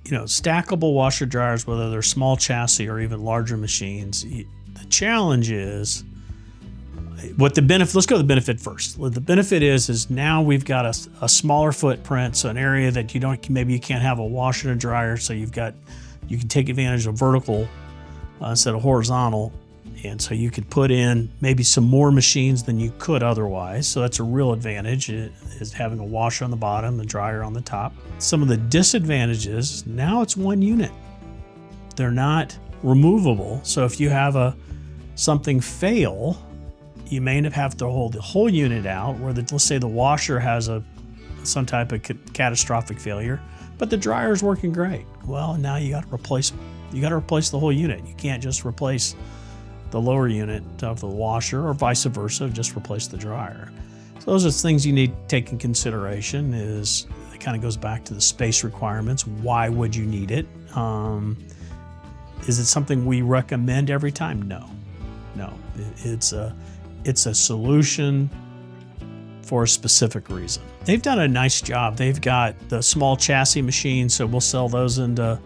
stackable washer dryers, whether they're small chassis or even larger machines, the challenge is what the benefit. Let's go to the benefit first. What the benefit is now we've got a smaller footprint, so an area that maybe you can't have a washer and dryer, so you can take advantage of vertical instead of horizontal. And so you could put in maybe some more machines than you could otherwise. So that's a real advantage, is having a washer on the bottom, a dryer on the top. Some of the disadvantages, now it's one unit. They're not removable. So if you have something fail, you may end up having to hold the whole unit out, where let's say the washer has some type of catastrophic failure, but the dryer is working great. Well, now you got to replace the whole unit. You can't just replace the lower unit of the washer, or vice versa, just replace the dryer. So those are things you need to take in consideration. It kind of goes back to the space requirements. Why would you need it? Is it something we recommend every time? No. It's a solution for a specific reason. They've done a nice job. They've got the small chassis machines, so we'll sell those into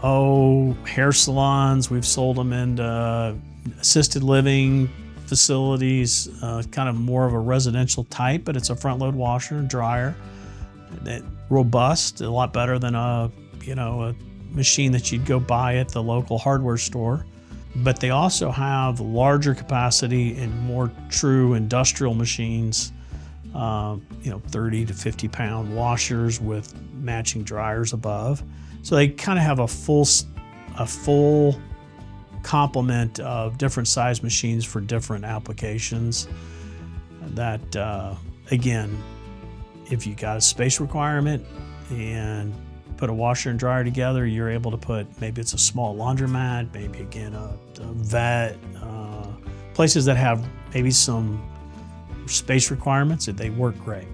hair salons. We've sold them into assisted living facilities, kind of more of a residential type, but it's a front load washer and dryer. Robust, a lot better than a machine that you'd go buy at the local hardware store. But they also have larger capacity and more true industrial machines, 30 to 50 pound washers with matching dryers above. So they kind of have a full complement of different size machines for different applications. That, again, if you got a space requirement and put a washer and dryer together, you're able to put, maybe it's a small laundromat, maybe again a vet, places that have maybe some space requirements, they work great.